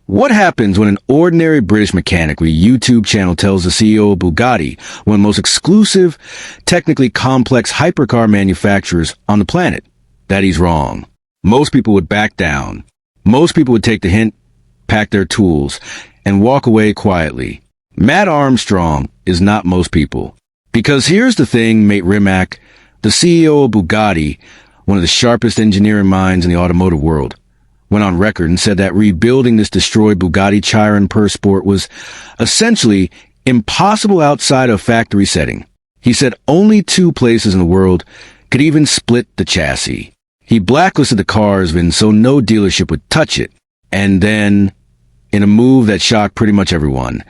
What happens when an ordinary British mechanic with a YouTube channel tells the CEO of Bugatti, one of the most exclusive, technically complex hypercar manufacturers on the planet, that he's wrong? Most people would back down. Most people would take the hint, pack their tools, and walk away quietly. Matt Armstrong is not most people. Because here's the thing, mate Rimac, the CEO of Bugatti, one of the sharpest engineering minds in the automotive world, went on record and said that rebuilding this destroyed Bugatti Chiron Pur Sport was essentially impossible outside of factory setting. He said only 2 places in the world could even split the chassis. He blacklisted the cars so no dealership would touch it. And then, in a move that shocked pretty much everyone,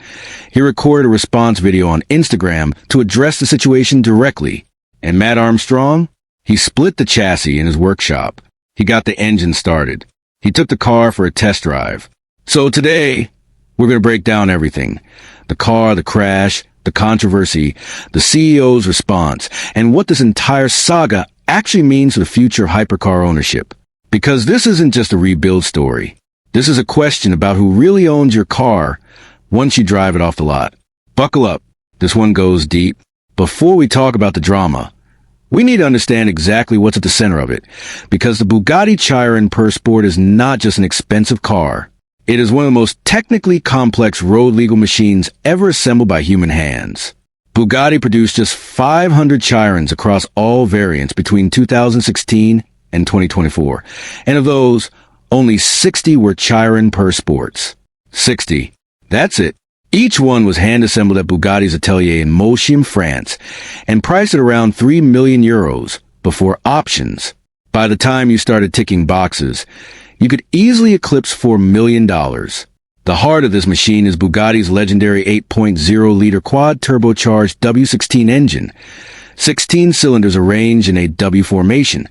he recorded a response video on Instagram to address the situation directly. And Matt Armstrong? He split the chassis in his workshop. He got the engine started. He took the car for a test drive. So today, we're going to break down everything. The car, the crash, the controversy, the CEO's response, and what this entire saga actually means for the future of hypercar ownership. Because this isn't just a rebuild story. This is a question about who really owns your car once you drive it off the lot. Buckle up. This one goes deep. Before we talk about the drama, we need to understand exactly what's at the center of it, because the Bugatti Chiron Pur Sport is not just an expensive car. It is one of the most technically complex road-legal machines ever assembled by human hands. Bugatti produced just 500 Chirons across all variants between 2016 and 2024, and of those, only 60 were Chiron Pur Sports. 60. That's it. Each one was hand-assembled at Bugatti's atelier in Moulchim, France, and priced at around 3 million euros before options. By the time you started ticking boxes, you could easily eclipse $4 million. The heart of this machine is Bugatti's legendary 8.0-liter quad-turbocharged W16 engine, 16 cylinders arranged in a W formation,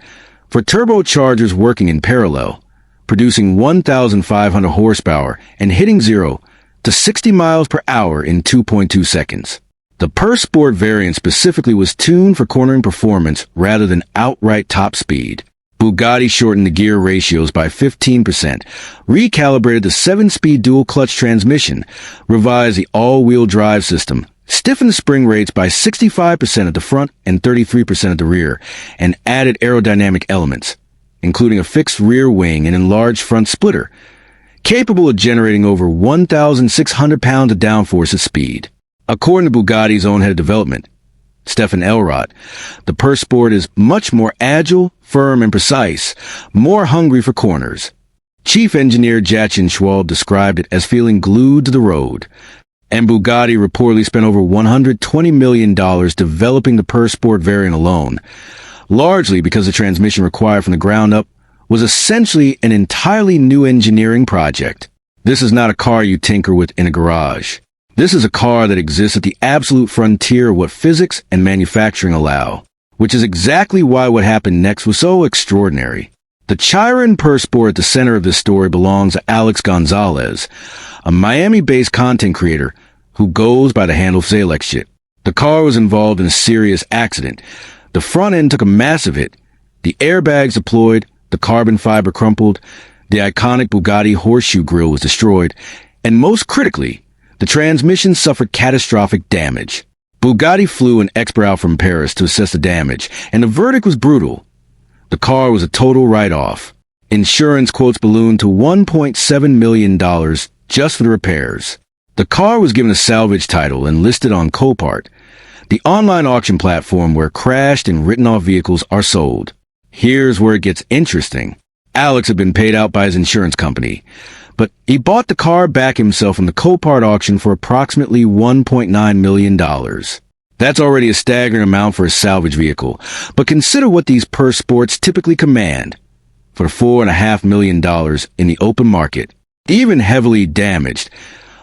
for turbochargers working in parallel, producing 1,500 horsepower and hitting 0 to 60 miles per hour in 2.2 seconds. The Pur Sport variant specifically was tuned for cornering performance rather than outright top speed. Bugatti shortened the gear ratios by 15%, recalibrated the 7-speed dual-clutch transmission, revised the all-wheel drive system, stiffened the spring rates by 65% at the front and 33% at the rear, and added aerodynamic elements, including a fixed rear wing and enlarged front splitter, capable of generating over 1,600 pounds of downforce at speed. According to Bugatti's own head of development, Stefan Elrod, the Pur Sport is much more agile, firm, and precise, more hungry for corners. Chief engineer Jachin Schwalb described it as feeling glued to the road. And Bugatti reportedly spent over $120 million developing the Pur Sport variant alone, largely because the transmission required from the ground up was essentially an entirely new engineering project. This is not a car you tinker with in a garage. This is a car that exists at the absolute frontier of what physics and manufacturing allow, which is exactly why what happened next was so extraordinary. The Chiron Pur Sport at the center of this story belongs to Alex Gonzalez, a Miami-based content creator who goes by the handle Zalexshit. The car was involved in a serious accident. The front end took a massive hit. The airbags deployed, the carbon fiber crumpled, the iconic Bugatti horseshoe grille was destroyed, and most critically, the transmission suffered catastrophic damage. Bugatti flew an expert out from Paris to assess the damage, and the verdict was brutal. The car was a total write-off. Insurance quotes ballooned to $1.7 million just for the repairs. The car was given a salvage title and listed on Copart, the online auction platform where crashed and written-off vehicles are sold. Here's where it gets interesting. Alex had been paid out by his insurance company, but he bought the car back himself in the Copart auction for approximately $1.9 million. That's already a staggering amount for a salvage vehicle, but consider what these Pur Sports typically command for $4.5 million in the open market. Even heavily damaged,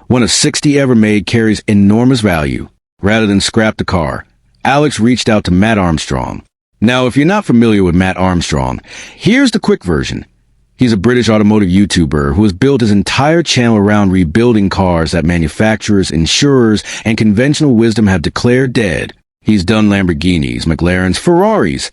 one of 60 ever made carries enormous value. Rather than scrap the car, Alex reached out to Matt Armstrong. Now, if you're not familiar with Matt Armstrong, here's the quick version. He's a British automotive YouTuber who has built his entire channel around rebuilding cars that manufacturers, insurers, and conventional wisdom have declared dead. He's done Lamborghinis, McLarens, Ferraris,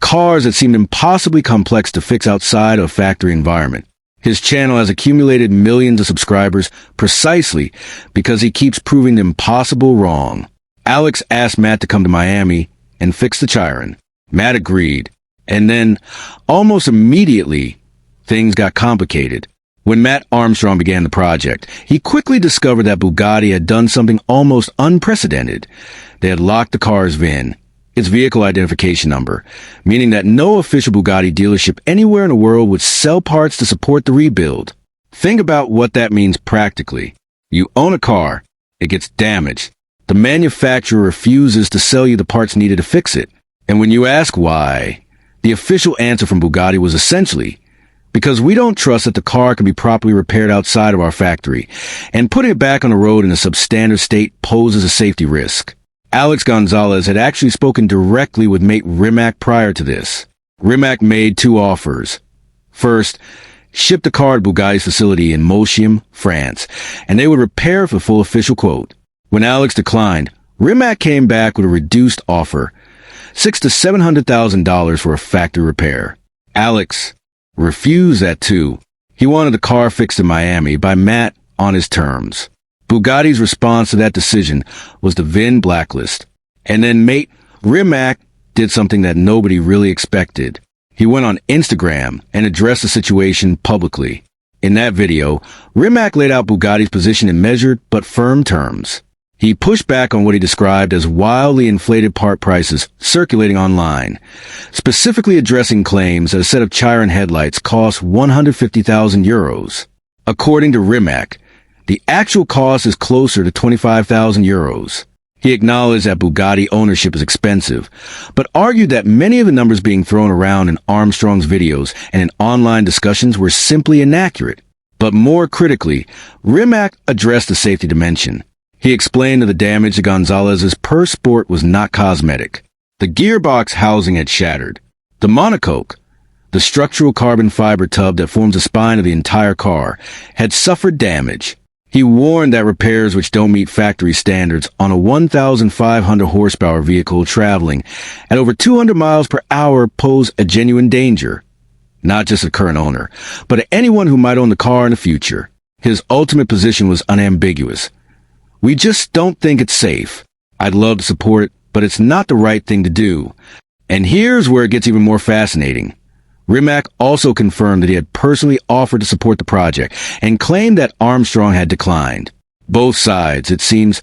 cars that seemed impossibly complex to fix outside of a factory environment. His channel has accumulated millions of subscribers precisely because he keeps proving the impossible wrong. Alex asked Matt to come to Miami and fix the Chiron. Matt agreed. And then, almost immediately, things got complicated. When Matt Armstrong began the project, he quickly discovered that Bugatti had done something almost unprecedented. They had locked the car's VIN, its vehicle identification number, meaning that no official Bugatti dealership anywhere in the world would sell parts to support the rebuild. Think about what that means practically. You own a car, it gets damaged. The manufacturer refuses to sell you the parts needed to fix it. And when you ask why, the official answer from Bugatti was essentially, because we don't trust that the car can be properly repaired outside of our factory, and putting it back on the road in a substandard state poses a safety risk. Alex Gonzalez had actually spoken directly with mate Rimac prior to this. Rimac made two offers. First, ship the car to Bugatti's facility in Moutier, France, and they would repair for the full official quote. When Alex declined, Rimac came back with a reduced offer, $600,000 to $700,000 for a factory repair. Alex refused that too. He wanted the car fixed in Miami by Matt on his terms. Bugatti's response to that decision was the VIN blacklist. And then mate Rimac did something that nobody really expected. He went on Instagram and addressed the situation publicly. In that video, Rimac laid out Bugatti's position in measured but firm terms. He pushed back on what he described as wildly inflated part prices circulating online, specifically addressing claims that a set of Chiron headlights cost 150,000 euros. According to Rimac, the actual cost is closer to 25,000 euros. He acknowledged that Bugatti ownership is expensive, but argued that many of the numbers being thrown around in Armstrong's videos and in online discussions were simply inaccurate. But more critically, Rimac addressed the safety dimension. He explained that the damage to Gonzalez's Pur Sport was not cosmetic. The gearbox housing had shattered. The monocoque, the structural carbon fiber tub that forms the spine of the entire car, had suffered damage. He warned that repairs which don't meet factory standards on a 1,500 horsepower vehicle traveling at over 200 miles per hour pose a genuine danger. Not just the current owner, but to anyone who might own the car in the future. His ultimate position was unambiguous. We just don't think it's safe. I'd love to support it, but it's not the right thing to do. And here's where it gets even more fascinating. Rimac also confirmed that he had personally offered to support the project and claimed that Armstrong had declined. Both sides, it seems,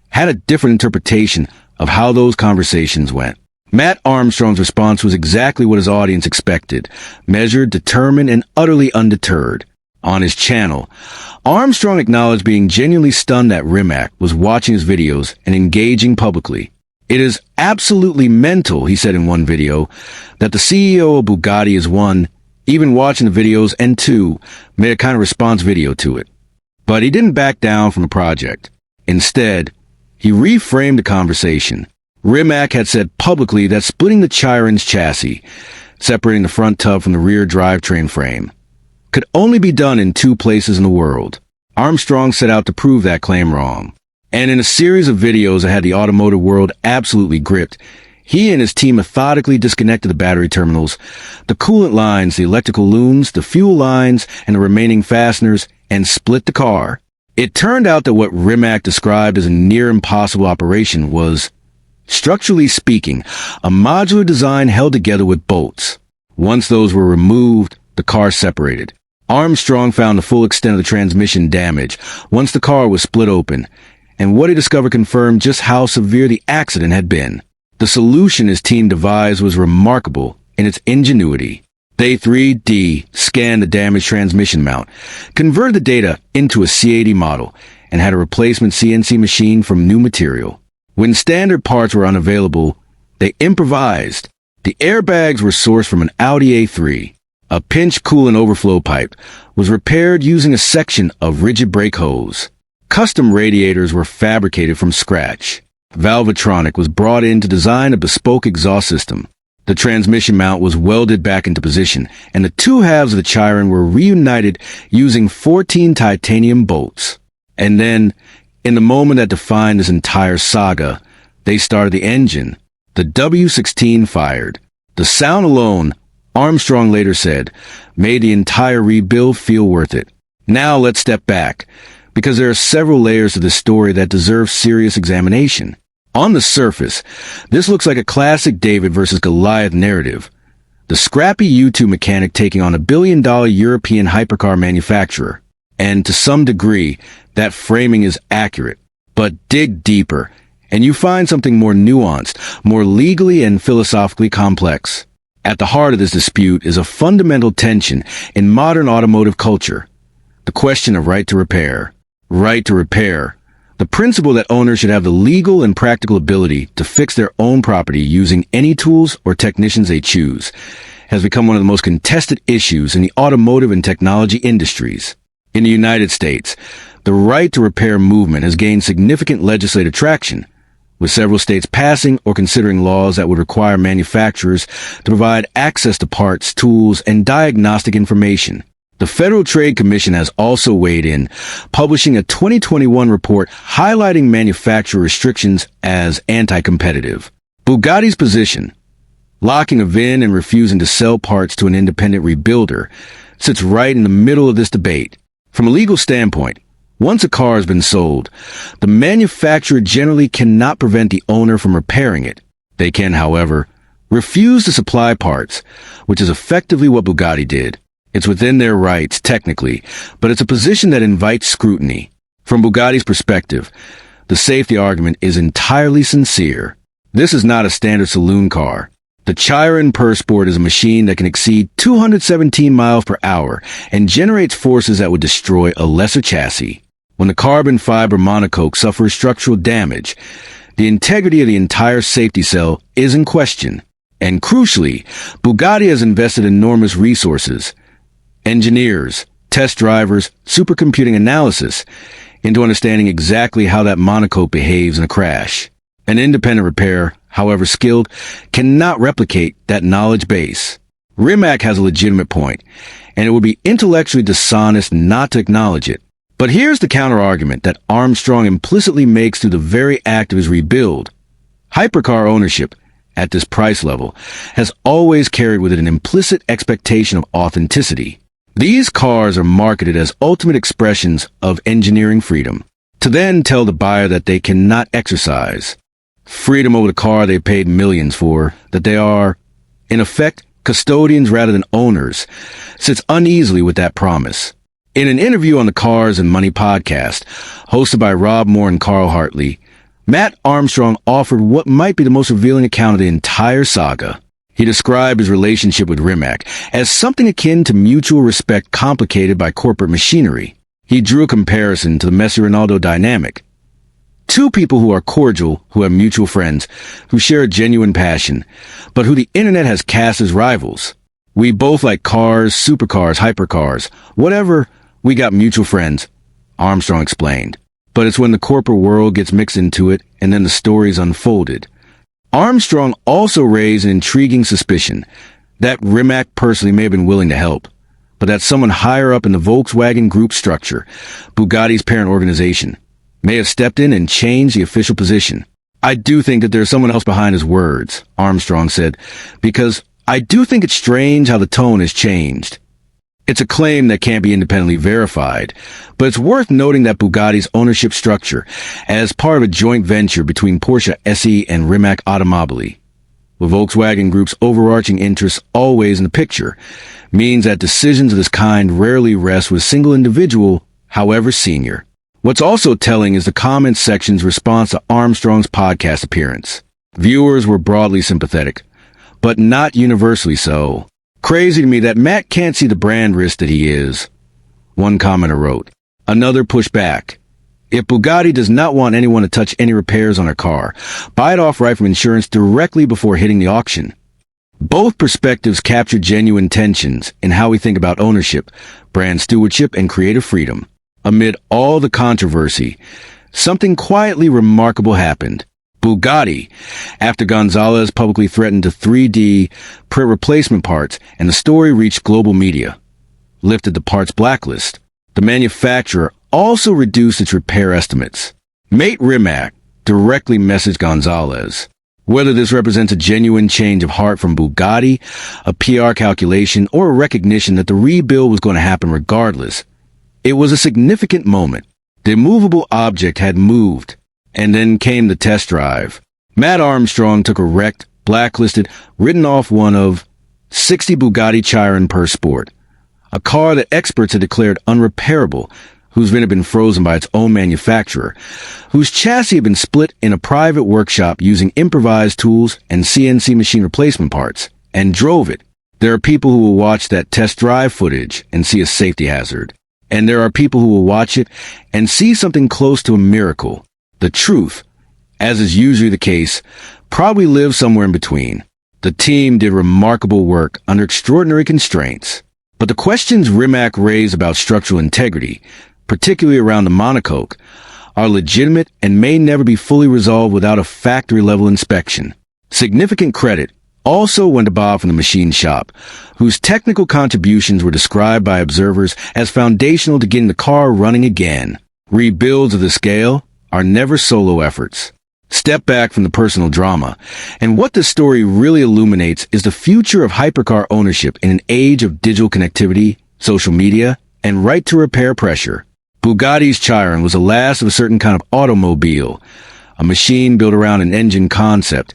had a different interpretation of how those conversations went. Matt Armstrong's response was exactly what his audience expected, measured, determined, and utterly undeterred. On his channel, Armstrong acknowledged being genuinely stunned that Rimac was watching his videos and engaging publicly. It is absolutely mental, he said in one video, that the CEO of Bugatti is one, even watching the videos, and two, made a kind of response video to it. But he didn't back down from the project. Instead, he reframed the conversation. Rimac had said publicly that splitting the Chiron's chassis, separating the front tub from the rear drivetrain frame, could only be done in two places in the world. Armstrong set out to prove that claim wrong. And in a series of videos that had the automotive world absolutely gripped, he and his team methodically disconnected the battery terminals, the coolant lines, the electrical looms, the fuel lines, and the remaining fasteners, and split the car. It turned out that what Rimac described as a near-impossible operation was, structurally speaking, a modular design held together with bolts. Once those were removed, the car separated. Armstrong found the full extent of the transmission damage once the car was split open, and what he discovered confirmed just how severe the accident had been. The solution his team devised was remarkable in its ingenuity. They 3D scanned the damaged transmission mount, converted the data into a C80 model, and had a replacement CNC machine from new material. When standard parts were unavailable, they improvised. The airbags were sourced from an Audi A3. A pinch coolant overflow pipe was repaired using a section of rigid brake hose. Custom radiators were fabricated from scratch. Valvetronic was brought in to design a bespoke exhaust system. The transmission mount was welded back into position, and the two halves of the Chiron were reunited using 14 titanium bolts. And then, in the moment that defined this entire saga, they started the engine. The W16 fired. The sound alone Armstrong later said, made the entire rebuild feel worth it. Now let's step back, because there are several layers to this story that deserve serious examination. On the surface, this looks like a classic David versus Goliath narrative. The scrappy U2 mechanic taking on a billion-dollar European hypercar manufacturer. And to some degree, that framing is accurate. But dig deeper, and you find something more nuanced, more legally and philosophically complex. At the heart of this dispute is a fundamental tension in modern automotive culture. The question of right to repair. Right to repair. The principle that owners should have the legal and practical ability to fix their own property using any tools or technicians they choose has become one of the most contested issues in the automotive and technology industries. In the United States, the right to repair movement has gained significant legislative traction, with several states passing or considering laws that would require manufacturers to provide access to parts, tools, and diagnostic information. The Federal Trade Commission has also weighed in, publishing a 2021 report highlighting manufacturer restrictions as anti-competitive. Bugatti's position, locking a VIN and refusing to sell parts to an independent rebuilder, sits right in the middle of this debate. From a legal standpoint, once a car has been sold, the manufacturer generally cannot prevent the owner from repairing it. They can, however, refuse to supply parts, which is effectively what Bugatti did. It's within their rights, technically, but it's a position that invites scrutiny. From Bugatti's perspective, the safety argument is entirely sincere. This is not a standard saloon car. The Chiron Pur Sport is a machine that can exceed 217 miles per hour and generates forces that would destroy a lesser chassis. When the carbon fiber monocoque suffers structural damage, the integrity of the entire safety cell is in question. And crucially, Bugatti has invested enormous resources, engineers, test drivers, supercomputing analysis, into understanding exactly how that monocoque behaves in a crash. An independent repair, however skilled, cannot replicate that knowledge base. Rimac has a legitimate point, and it would be intellectually dishonest not to acknowledge it. But here's the counter-argument that Armstrong implicitly makes through the very act of his rebuild. Hypercar ownership, at this price level, has always carried with it an implicit expectation of authenticity. These cars are marketed as ultimate expressions of engineering freedom, to then tell the buyer that they cannot exercise freedom over the car they paid millions for, that they are, in effect, custodians rather than owners, sits uneasily with that promise. In an interview on the Cars and Money podcast, hosted by Rob Moore and Carl Hartley, Matt Armstrong offered what might be the most revealing account of the entire saga. He described his relationship with Rimac as something akin to mutual respect complicated by corporate machinery. He drew a comparison to the Messi-Ronaldo dynamic. Two people who are cordial, who have mutual friends, who share a genuine passion, but who the internet has cast as rivals. We both like cars, supercars, hypercars, whatever, we got mutual friends, Armstrong explained. But it's when the corporate world gets mixed into it, and then the story's unfolded. Armstrong also raised an intriguing suspicion that Rimac personally may have been willing to help, but that someone higher up in the Volkswagen Group structure, Bugatti's parent organization, may have stepped in and changed the official position. I do think that there's someone else behind his words, Armstrong said, because I do think it's strange how the tone has changed. It's a claim that can't be independently verified, but it's worth noting that Bugatti's ownership structure, as part of a joint venture between Porsche SE and Rimac Automobili, with Volkswagen Group's overarching interests always in the picture, means that decisions of this kind rarely rest with a single individual, however senior. What's also telling is the comments section's response to Armstrong's podcast appearance. Viewers were broadly sympathetic, but not universally so. Crazy to me that Matt can't see the brand risk that he is, one commenter wrote. Another pushed back. If Bugatti does not want anyone to touch any repairs on her car, buy it outright from insurance directly before hitting the auction. Both perspectives capture genuine tensions in how we think about ownership, brand stewardship, and creative freedom. Amid all the controversy, something quietly remarkable happened. Bugatti, after Gonzalez publicly threatened to 3D print replacement parts and the story reached global media, lifted the parts blacklist. The manufacturer also reduced its repair estimates. Mate Rimac directly messaged Gonzalez. Whether this represents a genuine change of heart from Bugatti, a PR calculation, or a recognition that the rebuild was going to happen regardless, it was a significant moment. The immovable object had moved, and then came the test drive. Matt Armstrong took a wrecked, blacklisted, written off one of 60 Bugatti Chiron Pur Sport, a car that experts had declared unrepairable, whose VIN had been frozen by its own manufacturer, whose chassis had been split in a private workshop using improvised tools and CNC machine replacement parts, and drove it. There are people who will watch that test drive footage and see a safety hazard. And there are people who will watch it and see something close to a miracle. The truth, as is usually the case, probably lives somewhere in between. The team did remarkable work under extraordinary constraints. But the questions Rimac raised about structural integrity, particularly around the monocoque, are legitimate and may never be fully resolved without a factory-level inspection. Significant credit also went to Bob from the machine shop, whose technical contributions were described by observers as foundational to getting the car running again. Rebuilds of the scale are never solo efforts. Step back from the personal drama, and what this story really illuminates is the future of hypercar ownership in an age of digital connectivity, social media, and right-to-repair pressure. Bugatti's Chiron was the last of a certain kind of automobile, a machine built around an engine concept,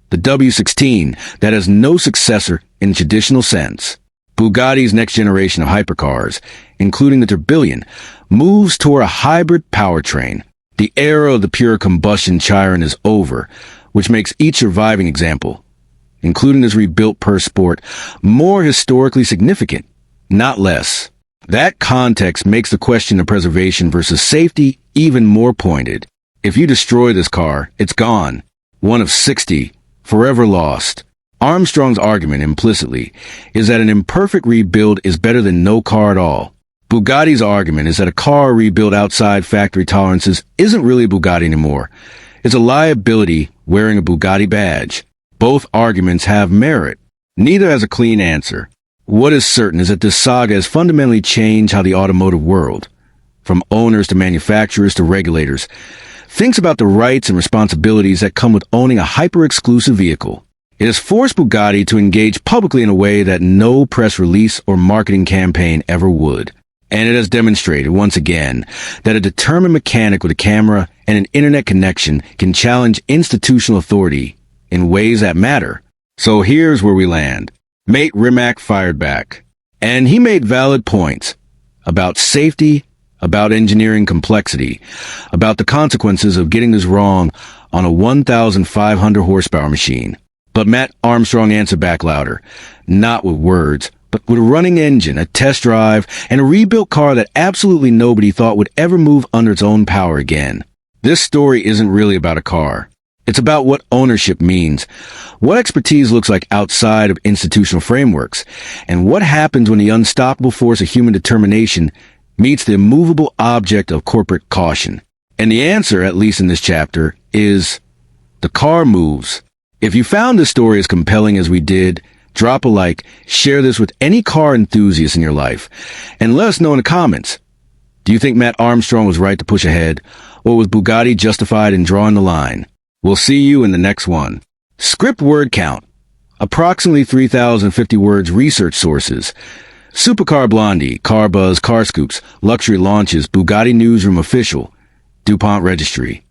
the W16, that has no successor in traditional sense. Bugatti's next generation of hypercars, including the Tourbillon, moves toward a hybrid powertrain. The era of the pure combustion Chiron is over, which makes each surviving example, including this rebuilt Pur Sport, more historically significant, not less. That context makes the question of preservation versus safety even more pointed. If you destroy this car, it's gone. One of 60, forever lost. Armstrong's argument, implicitly, is that an imperfect rebuild is better than no car at all. Bugatti's argument is that a car rebuilt outside factory tolerances isn't really a Bugatti anymore. It's a liability wearing a Bugatti badge. Both arguments have merit. Neither has a clean answer. What is certain is that this saga has fundamentally changed how the automotive world, from owners to manufacturers to regulators, thinks about the rights and responsibilities that come with owning a hyper-exclusive vehicle. It has forced Bugatti to engage publicly in a way that no press release or marketing campaign ever would. And it has demonstrated, once again, that a determined mechanic with a camera and an internet connection can challenge institutional authority in ways that matter. So here's where we land. Mate Rimac fired back. And he made valid points about safety, about engineering complexity, about the consequences of getting this wrong on a 1,500 horsepower machine. But Matt Armstrong answered back louder, not with words, but with a running engine, a test drive, and a rebuilt car that absolutely nobody thought would ever move under its own power again. This story isn't really about a car. It's about what ownership means, what expertise looks like outside of institutional frameworks, and what happens when the unstoppable force of human determination meets the immovable object of corporate caution. And the answer, at least in this chapter, is the car moves. If you found this story as compelling as we did, drop a like, share this with any car enthusiast in your life, and let us know in the comments. Do you think Matt Armstrong was right to push ahead, or was Bugatti justified in drawing the line? We'll see you in the next one. Script word count. Approximately 3,050 words research sources. Supercar Blondie, Car Buzz, Car Scoops, Luxury Launches, Bugatti Newsroom Official, DuPont Registry.